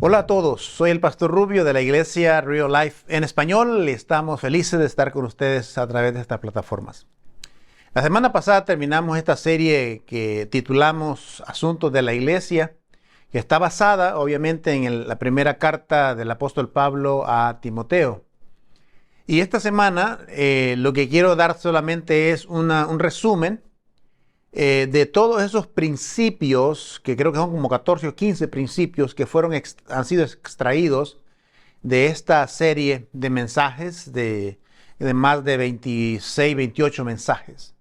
Hola a todos, soy el Pastor Rubio de la Iglesia Real Life en español y estamos felices de estar con ustedes a través de estas plataformas. La semana pasada terminamos esta serie que titulamos Asuntos de la Iglesia, que está basada obviamente en la primera carta del apóstol Pablo a Timoteo. Y esta semana lo que quiero dar solamente es un resumen de todos esos principios, que creo que son como 14 o 15 principios que han sido extraídos de esta serie de mensajes, de más de 26, 28 mensajes.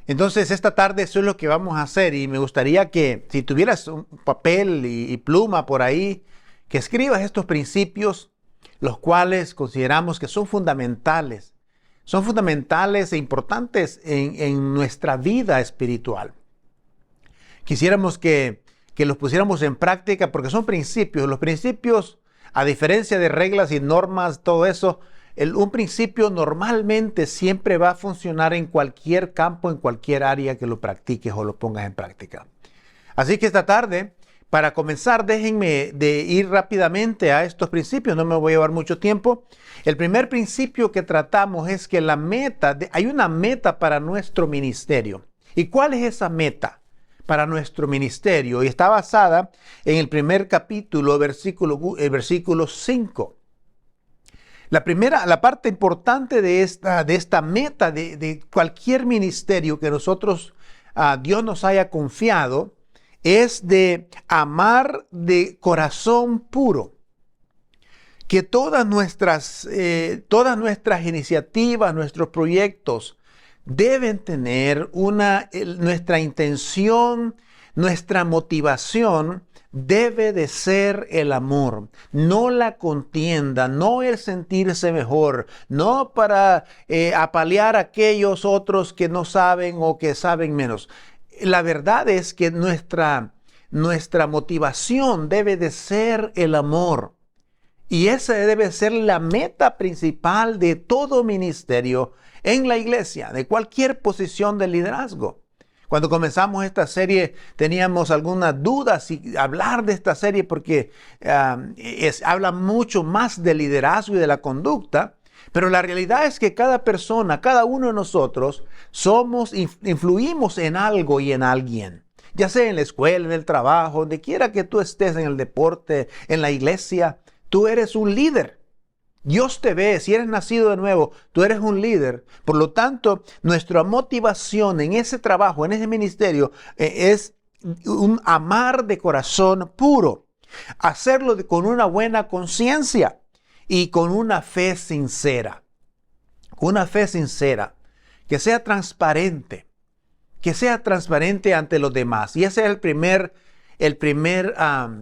Entonces, esta tarde eso es lo que vamos a hacer y me gustaría que si tuvieras un papel y pluma por ahí, que escribas estos principios, los cuales consideramos que son fundamentales e importantes en nuestra vida espiritual. Quisiéramos que los pusiéramos en práctica porque son principios. Los principios, a diferencia de reglas y normas, todo eso, un principio normalmente siempre va a funcionar en cualquier campo, en cualquier área que lo practiques o lo pongas en práctica. Así que esta tarde, para comenzar, déjenme de ir rápidamente a estos principios, no me voy a llevar mucho tiempo. El primer principio que tratamos es que hay una meta para nuestro ministerio. ¿Y cuál es esa meta para nuestro ministerio? Y está basada en el primer capítulo, versículo 5. La parte importante de esta meta de cualquier ministerio que Dios nos haya confiado, es de amar de corazón puro. Que todas nuestras iniciativas, nuestros proyectos deben tener nuestra intención, nuestra motivación debe de ser el amor, no la contienda, no el sentirse mejor, no para apalear a aquellos otros que no saben o que saben menos. La verdad es que nuestra motivación debe de ser el amor. Y esa debe ser la meta principal de todo ministerio en la iglesia, de cualquier posición de liderazgo. Cuando comenzamos esta serie teníamos algunas dudas si hablar de esta serie porque habla mucho más de liderazgo y de la conducta. Pero la realidad es que cada persona, cada uno de nosotros, influimos en algo y en alguien. Ya sea en la escuela, en el trabajo, donde quiera que tú estés, en el deporte, en la iglesia, tú eres un líder. Dios te ve, si eres nacido de nuevo, tú eres un líder. Por lo tanto, nuestra motivación en ese trabajo, en ese ministerio, es un amar de corazón puro. Hacerlo con una buena conciencia. Y con una fe sincera, que sea transparente ante los demás. Y ese es el primer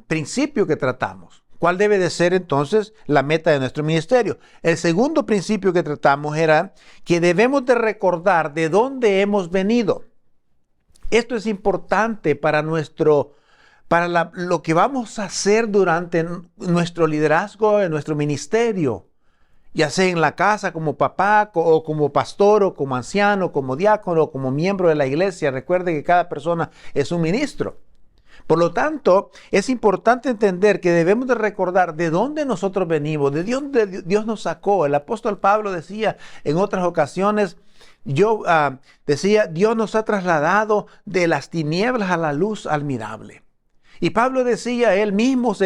principio que tratamos. ¿Cuál debe de ser entonces la meta de nuestro ministerio? El segundo principio que tratamos era que debemos de recordar de dónde hemos venido. Esto es importante para lo que vamos a hacer durante nuestro liderazgo, en nuestro ministerio, ya sea en la casa como papá o como pastor o como anciano, como diácono o como miembro de la iglesia. Recuerde que cada persona es un ministro. Por lo tanto, es importante entender que debemos de recordar de dónde nosotros venimos, de dónde Dios nos sacó. El apóstol Pablo decía en otras ocasiones, Dios nos ha trasladado de las tinieblas a la luz admirable. Y Pablo decía, él mismo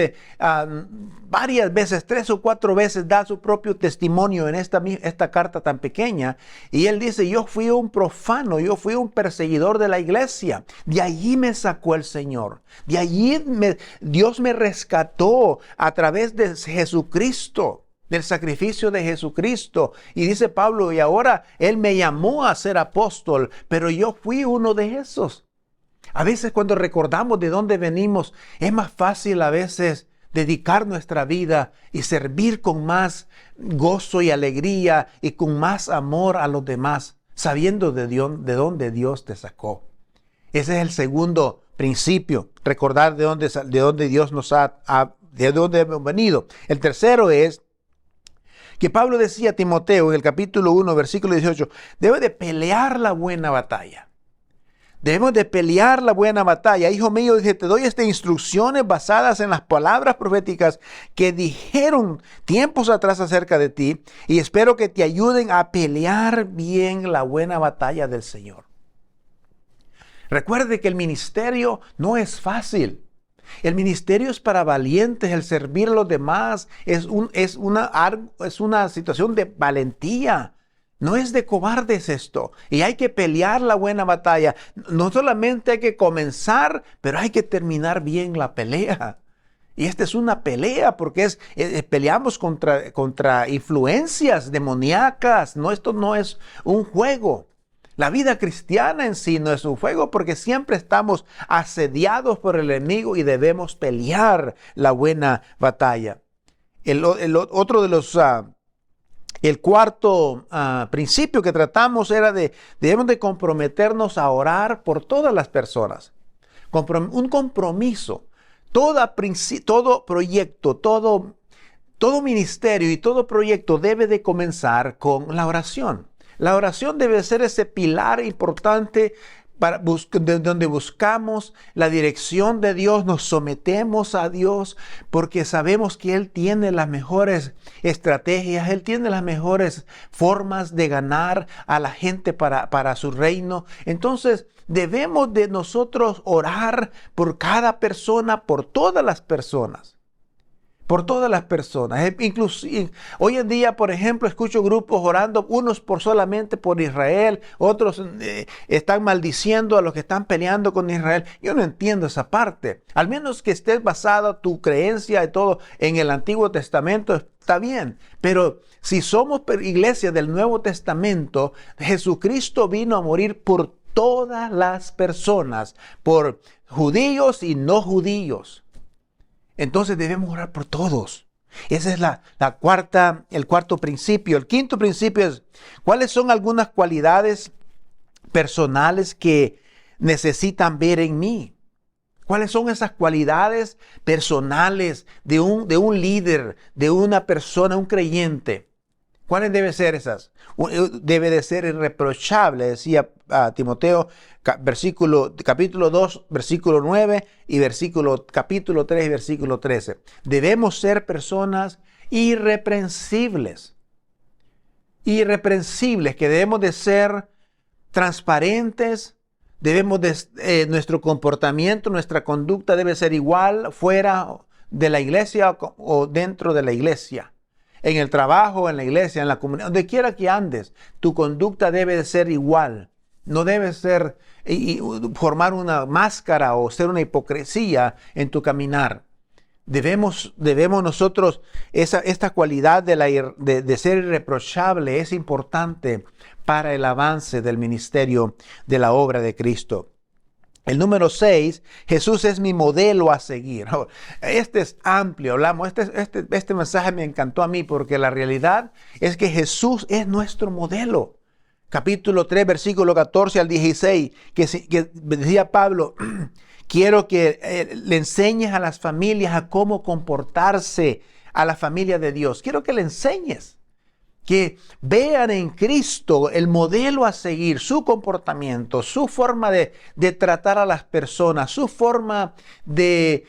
varias veces, 3 o 4 veces, da su propio testimonio en esta carta tan pequeña. Y él dice, yo fui un profano, yo fui un perseguidor de la iglesia. De allí me sacó el Señor. De allí Dios me rescató a través de Jesucristo, del sacrificio de Jesucristo. Y dice Pablo, y ahora Él me llamó a ser apóstol, pero yo fui uno de esos. A veces cuando recordamos de dónde venimos, es más fácil a veces dedicar nuestra vida y servir con más gozo y alegría y con más amor a los demás, sabiendo de dónde Dios te sacó. Ese es el segundo principio, recordar de dónde Dios de dónde hemos venido. El tercero es que Pablo decía a Timoteo en el capítulo 1, versículo 18, debe de pelear la buena batalla. Debemos de pelear la buena batalla. Hijo mío, dice, te doy estas instrucciones basadas en las palabras proféticas que dijeron tiempos atrás acerca de ti, y espero que te ayuden a pelear bien la buena batalla del Señor. Recuerde que el ministerio no es fácil. El ministerio es para valientes, el servir a los demás es una situación de valentía. No es de cobardes esto. Y hay que pelear la buena batalla. No solamente hay que comenzar, pero hay que terminar bien la pelea. Y esta es una pelea porque peleamos contra influencias demoníacas. No, esto no es un juego. La vida cristiana en sí no es un juego porque siempre estamos asediados por el enemigo y debemos pelear la buena batalla. El cuarto principio que tratamos era debemos de comprometernos a orar por todas las personas. Un compromiso. Todo proyecto, todo ministerio y todo proyecto debe de comenzar con la oración. La oración debe ser ese pilar importante donde buscamos la dirección de Dios, nos sometemos a Dios porque sabemos que Él tiene las mejores estrategias, Él tiene las mejores formas de ganar a la gente para su reino. Entonces debemos de nosotros orar por cada persona, por todas las personas. Por todas las personas. Inclusive, hoy en día, por ejemplo, escucho grupos orando, unos solamente por Israel, otros están maldiciendo a los que están peleando con Israel. Yo no entiendo esa parte. Al menos que estés basada tu creencia y todo en el Antiguo Testamento, está bien. Pero si somos iglesia del Nuevo Testamento, Jesucristo vino a morir por todas las personas, por judíos y no judíos. Entonces debemos orar por todos. Ese es el cuarto principio. El quinto principio es, ¿cuáles son algunas cualidades personales que necesitan ver en mí? ¿Cuáles son esas cualidades personales de un líder, de una persona, un creyente? ¿Cuáles deben ser esas? Debe de ser irreprochable, decía a Timoteo, capítulo 2, versículo 9 y capítulo 3 y versículo 13. Debemos ser personas irreprensibles. Irreprensibles, que debemos de ser transparentes, nuestro comportamiento, nuestra conducta debe ser igual fuera de la iglesia o dentro de la iglesia. En el trabajo, en la iglesia, en la comunidad, donde quiera que andes, tu conducta debe de ser igual. No debe ser formar una máscara o ser una hipocresía en tu caminar. Debemos nosotros, esta cualidad de ser irreprochable es importante para el avance del ministerio de la obra de Cristo. El número 6, Jesús es mi modelo a seguir. Este es amplio, hablamos. Este mensaje me encantó a mí porque la realidad es que Jesús es nuestro modelo. Capítulo 3, versículo 14 al 16, que decía Pablo, quiero que le enseñes a las familias a cómo comportarse a la familia de Dios. Quiero que le enseñes. Que vean en Cristo el modelo a seguir, su comportamiento, su forma de tratar a las personas, su forma de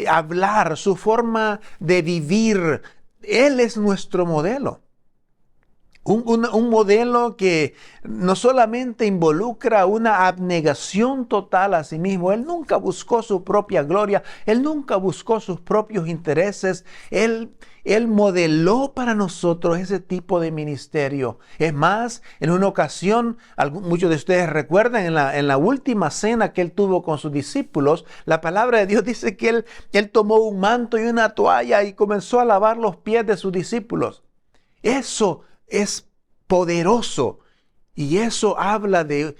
hablar, su forma de vivir. Él es nuestro modelo. Un modelo que no solamente involucra una abnegación total a sí mismo. Él nunca buscó su propia gloria. Él nunca buscó sus propios intereses. Él modeló para nosotros ese tipo de ministerio. Es más, en una ocasión, muchos de ustedes recuerdan en la última cena que él tuvo con sus discípulos, la palabra de Dios dice que él tomó un manto y una toalla y comenzó a lavar los pies de sus discípulos. Eso es poderoso y eso habla de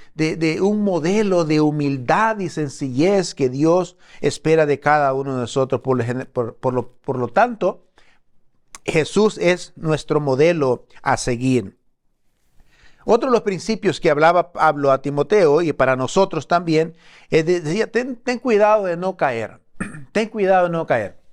un modelo de humildad y sencillez que Dios espera de cada uno de nosotros. Por lo tanto, Jesús es nuestro modelo a seguir. Otro de los principios que habló a Timoteo y para nosotros también, decía, ten cuidado de no caer. Ten cuidado de no caer.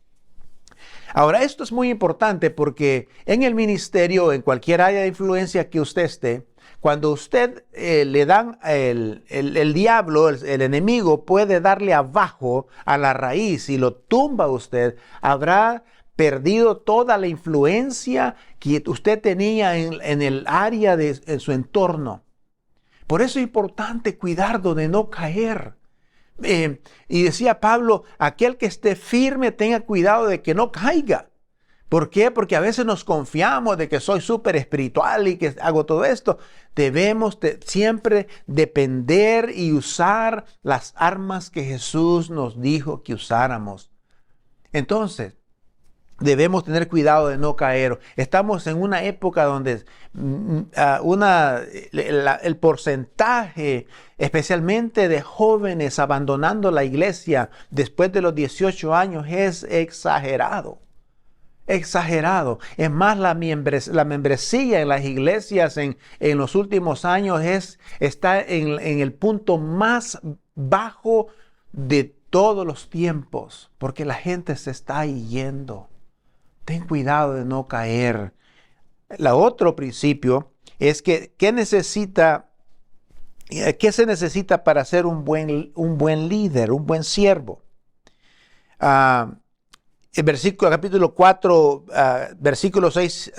Ahora, esto es muy importante porque en el ministerio, en cualquier área de influencia que usted esté, Cuando usted le dan, el diablo, el enemigo, puede darle abajo a la raíz y lo tumba a usted, habrá perdido toda la influencia que usted tenía en el área en su entorno. Por eso es importante cuidarlo de no caer. Y decía Pablo, aquel que esté firme tenga cuidado de que no caiga. ¿Por qué? Porque a veces nos confiamos de que soy súper espiritual y que hago todo esto. Debemos siempre depender y usar las armas que Jesús nos dijo que usáramos. Entonces, debemos tener cuidado de no caer. Estamos en una época donde el porcentaje, especialmente de jóvenes abandonando la iglesia después de los 18 años, es exagerado. Exagerado. Es más, la membresía en las iglesias en los últimos años está en el punto más bajo de todos los tiempos, porque la gente se está yendo. Ten cuidado de no caer. El otro principio es que ¿qué se necesita para ser un buen líder, un buen siervo? El capítulo 4, versículo 6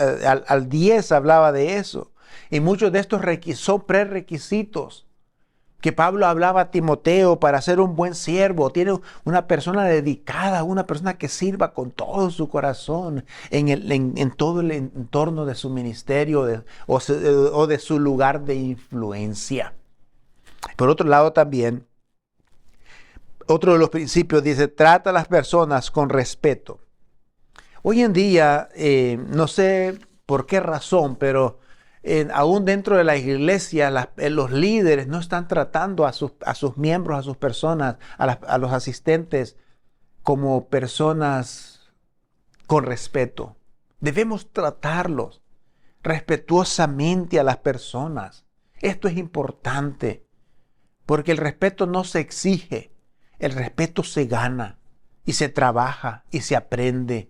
al 10 hablaba de eso. Y muchos de estos son prerequisitos que Pablo hablaba a Timoteo para ser un buen siervo. Tiene una persona dedicada, una persona que sirva con todo su corazón en todo el entorno de su ministerio o de su lugar de influencia. Por otro lado también, otro de los principios dice, trata a las personas con respeto. Hoy en día, no sé por qué razón, pero aún dentro de la iglesia, los líderes no están tratando a sus miembros, a sus personas, a los asistentes como personas con respeto. Debemos tratarlos respetuosamente a las personas. Esto es importante, porque el respeto no se exige. El respeto se gana y se trabaja y se aprende.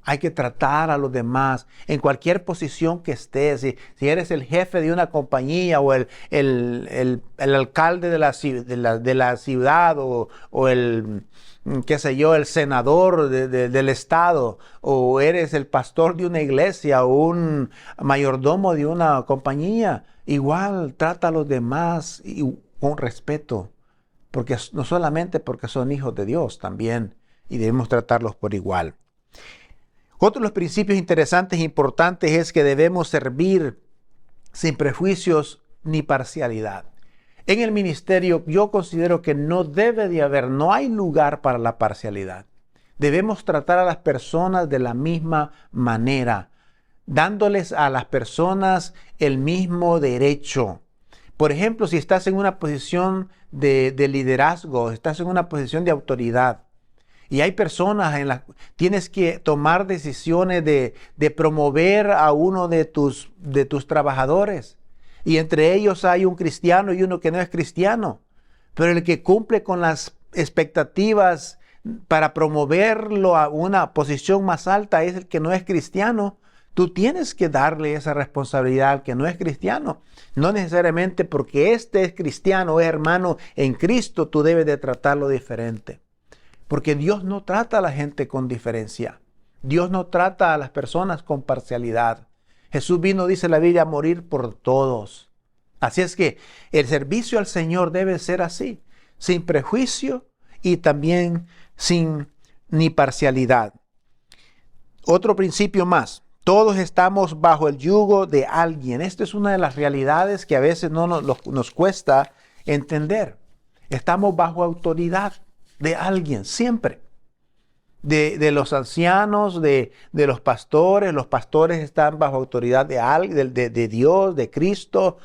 Hay que tratar a los demás en cualquier posición que estés. Si eres el jefe de una compañía o el alcalde de la ciudad o el, qué sé yo, el senador del estado, o eres el pastor de una iglesia o un mayordomo de una compañía, igual trata a los demás con respeto. Porque no solamente porque son hijos de Dios también, y debemos tratarlos por igual. Otro de los principios interesantes e importantes es que debemos servir sin prejuicios ni parcialidad. En el ministerio yo considero que no hay lugar para la parcialidad. Debemos tratar a las personas de la misma manera, dándoles a las personas el mismo derecho. Por ejemplo, si estás en una posición de liderazgo, estás en una posición de autoridad y hay personas tienes que tomar decisiones de promover a uno de tus trabajadores, y entre ellos hay un cristiano y uno que no es cristiano, pero el que cumple con las expectativas para promoverlo a una posición más alta es el que no es cristiano. Tú tienes que darle esa responsabilidad al que no es cristiano. No necesariamente porque este es cristiano o es hermano en Cristo, tú debes de tratarlo diferente. Porque Dios no trata a la gente con diferencia. Dios no trata a las personas con parcialidad. Jesús vino, dice la Biblia, a morir por todos. Así es que el servicio al Señor debe ser así, sin prejuicio y también sin ni parcialidad. Otro principio más. Todos estamos bajo el yugo de alguien. Esta es una de las realidades que a veces nos cuesta entender. Estamos bajo autoridad de alguien, siempre. De los ancianos, de los pastores. Los pastores están bajo autoridad de alguien, de Dios, de Cristo.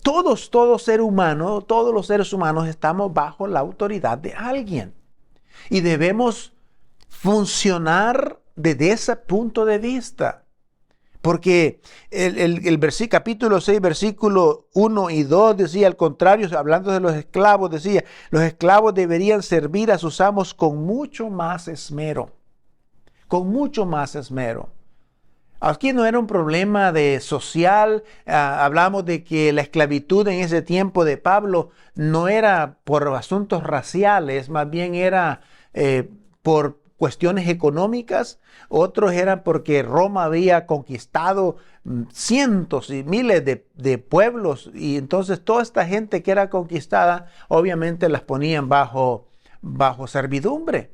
Todo ser humano, todos los seres humanos estamos bajo la autoridad de alguien. Y debemos funcionar desde ese punto de vista. Porque el capítulo 6, versículo 1 y 2 decía, al contrario, hablando de los esclavos, decía, los esclavos deberían servir a sus amos con mucho más esmero. Con mucho más esmero. Aquí no era un problema de social. Hablamos de que la esclavitud en ese tiempo de Pablo no era por asuntos raciales, más bien era por cuestiones económicas. Otros eran porque Roma había conquistado cientos y miles de pueblos, y entonces toda esta gente que era conquistada obviamente las ponían bajo servidumbre.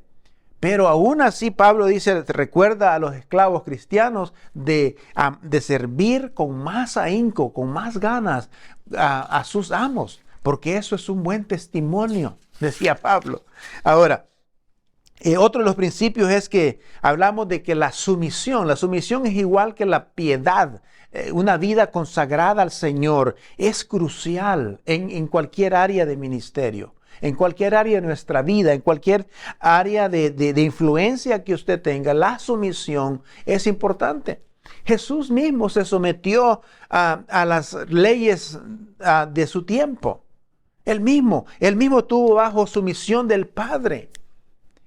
Pero aún así Pablo dice, recuerda a los esclavos cristianos de servir con más ahínco, con más ganas a sus amos, porque eso es un buen testimonio, decía Pablo. Ahora, otro de los principios es que hablamos de que la sumisión es igual que la piedad. Una vida consagrada al Señor es crucial en cualquier área de ministerio. En cualquier área de nuestra vida, en cualquier área de influencia que usted tenga, la sumisión es importante. Jesús mismo se sometió a las leyes de su tiempo. Él mismo tuvo bajo sumisión del Padre.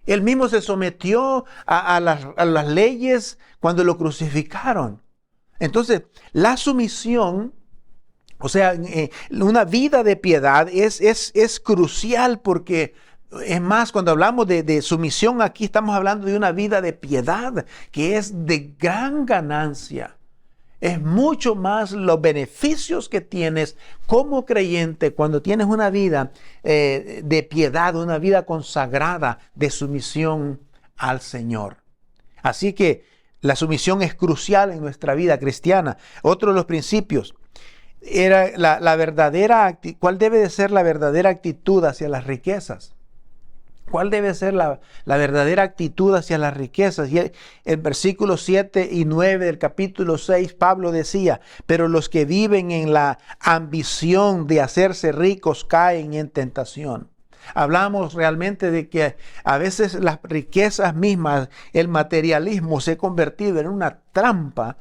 Él mismo se sometió a las leyes cuando lo crucificaron. Entonces, la sumisión, o sea, una vida de piedad es crucial, porque es más, cuando hablamos de sumisión aquí estamos hablando de una vida de piedad que es de gran ganancia. Es mucho más los beneficios que tienes como creyente cuando tienes una vida de piedad, una vida consagrada de sumisión al Señor. Así que la sumisión es crucial en nuestra vida cristiana. Otro de los principios era ¿cuál debe de ser la verdadera actitud hacia las riquezas? ¿Cuál debe ser la verdadera actitud hacia las riquezas? Y el versículo 7 y 9 del capítulo 6, Pablo decía, pero los que viven en la ambición de hacerse ricos caen en tentación. Hablamos realmente de que a veces las riquezas mismas, el materialismo se ha convertido en una trampa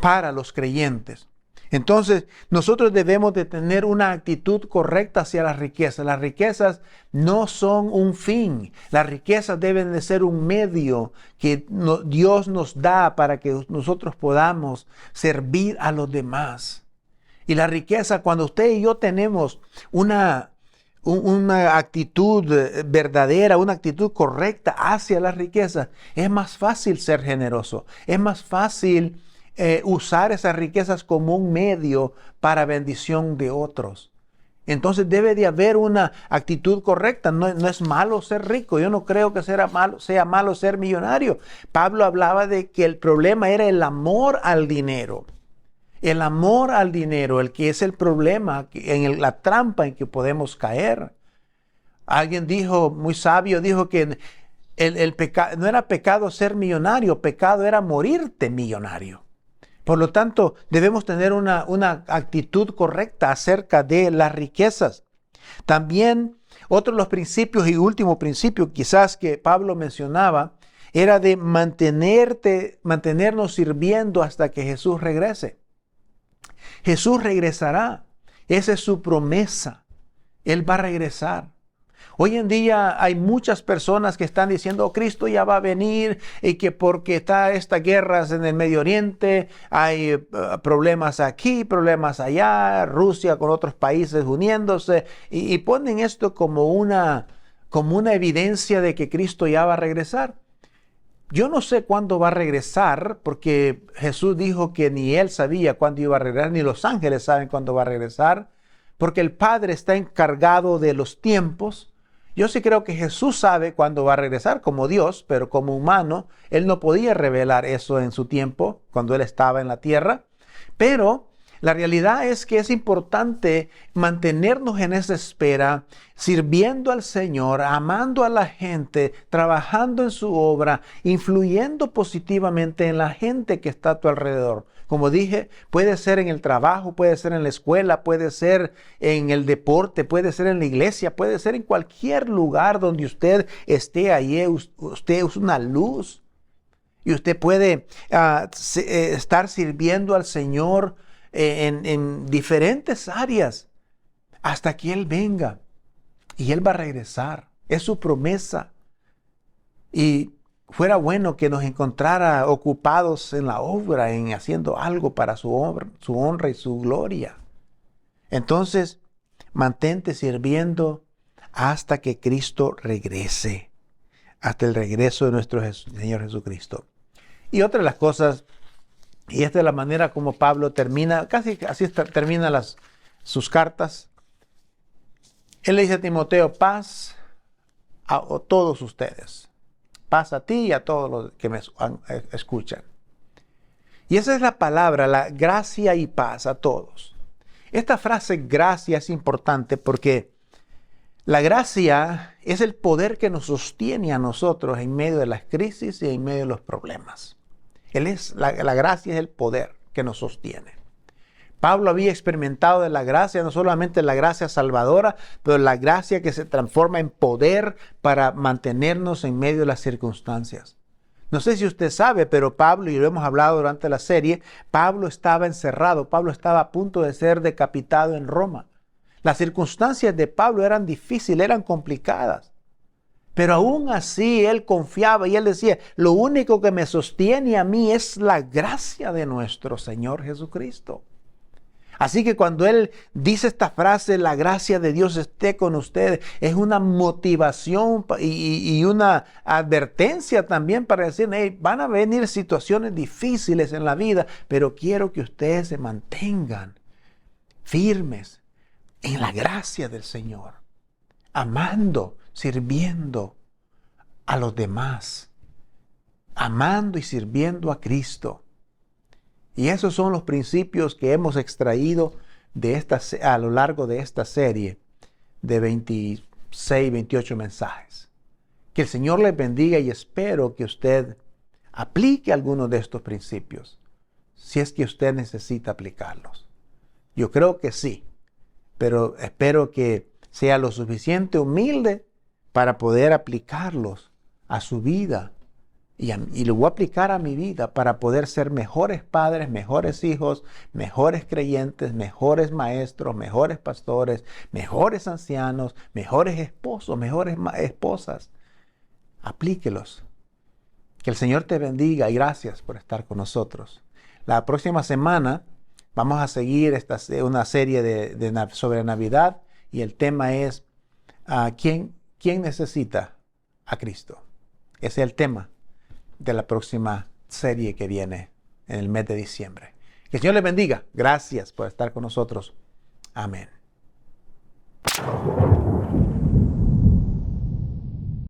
para los creyentes. Entonces, nosotros debemos de tener una actitud correcta hacia las riquezas. Las riquezas no son un fin. Las riquezas deben de ser un medio que Dios nos da para que nosotros podamos servir a los demás. Y la riqueza, cuando usted y yo tenemos una actitud verdadera, una actitud correcta hacia las riquezas, es más fácil ser generoso. Es más fácil usar esas riquezas como un medio para bendición de otros. Entonces debe de haber una actitud correcta. No es malo ser rico. Yo no creo que sea malo ser millonario. Pablo hablaba de que el problema era el amor al dinero. El amor al dinero, el que es el problema, la trampa en que podemos caer. Alguien dijo, muy sabio, dijo que no era pecado ser millonario, pecado era morirte millonario. Por lo tanto, debemos tener una actitud correcta acerca de las riquezas. También, otro de los principios y último principio quizás que Pablo mencionaba, era de mantenernos sirviendo hasta que Jesús regrese. Jesús regresará. Esa es su promesa. Él va a regresar. Hoy en día hay muchas personas que están diciendo, Cristo ya va a venir, y que porque está estas guerras en el Medio Oriente, hay problemas aquí, problemas allá, Rusia con otros países uniéndose, y ponen esto como una evidencia de que Cristo ya va a regresar. Yo no sé cuándo va a regresar, porque Jesús dijo que ni Él sabía cuándo iba a regresar, ni los ángeles saben cuándo va a regresar, porque el Padre está encargado de los tiempos. Yo sí creo que Jesús sabe cuándo va a regresar como Dios, pero como humano, Él no podía revelar eso en su tiempo, cuando Él estaba en la tierra. Pero la realidad es que es importante mantenernos en esa espera, sirviendo al Señor, amando a la gente, trabajando en su obra, influyendo positivamente en la gente que está a tu alrededor. Como dije, puede ser en el trabajo, puede ser en la escuela, puede ser en el deporte, puede ser en la iglesia, puede ser en cualquier lugar donde usted esté allí. Usted es una luz y usted puede estar sirviendo al Señor en diferentes áreas hasta que Él venga, y Él va a regresar. Es su promesa. Y fuera bueno que nos encontrara ocupados en la obra, en haciendo algo para su honra y su gloria. Entonces, mantente sirviendo hasta que Cristo regrese, hasta el regreso de nuestro Señor Jesucristo. Y otra de las cosas, y esta es la manera como Pablo termina, casi así termina sus cartas. Él le dice a Timoteo: paz a todos ustedes. Paz a ti y a todos los que me escuchan. Y esa es la palabra, la gracia y paz a todos. Esta frase gracia es importante porque la gracia es el poder que nos sostiene a nosotros en medio de las crisis y en medio de los problemas. La gracia es el poder que nos sostiene. Pablo había experimentado de la gracia, no solamente la gracia salvadora, pero la gracia que se transforma en poder para mantenernos en medio de las circunstancias. No sé si usted sabe, pero Pablo, y lo hemos hablado durante la serie, Pablo estaba encerrado, Pablo estaba a punto de ser decapitado en Roma. Las circunstancias de Pablo eran difíciles, eran complicadas. Pero aún así él confiaba y él decía: lo único que me sostiene a mí es la gracia de nuestro Señor Jesucristo. Así que cuando él dice esta frase, la gracia de Dios esté con ustedes, es una motivación y una advertencia también para decir: hey, van a venir situaciones difíciles en la vida, pero quiero que ustedes se mantengan firmes en la gracia del Señor, amando, sirviendo a los demás, amando y sirviendo a Cristo. Y esos son los principios que hemos extraído a lo largo de esta serie de 26, 28 mensajes. Que el Señor les bendiga y espero que usted aplique algunos de estos principios, si es que usted necesita aplicarlos. Yo creo que sí, pero espero que sea lo suficiente humilde para poder aplicarlos a su vida. Y lo voy a aplicar a mi vida para poder ser mejores padres, mejores hijos, mejores creyentes, mejores maestros, mejores pastores, mejores ancianos, mejores esposos, mejores esposas. Aplíquelos. Que el Señor te bendiga y gracias por estar con nosotros. La próxima semana vamos a seguir una serie sobre Navidad y el tema es ¿quién necesita a Cristo? Ese es el tema de la próxima serie que viene en el mes de diciembre. Que el Señor les bendiga. Gracias por estar con nosotros. Amén.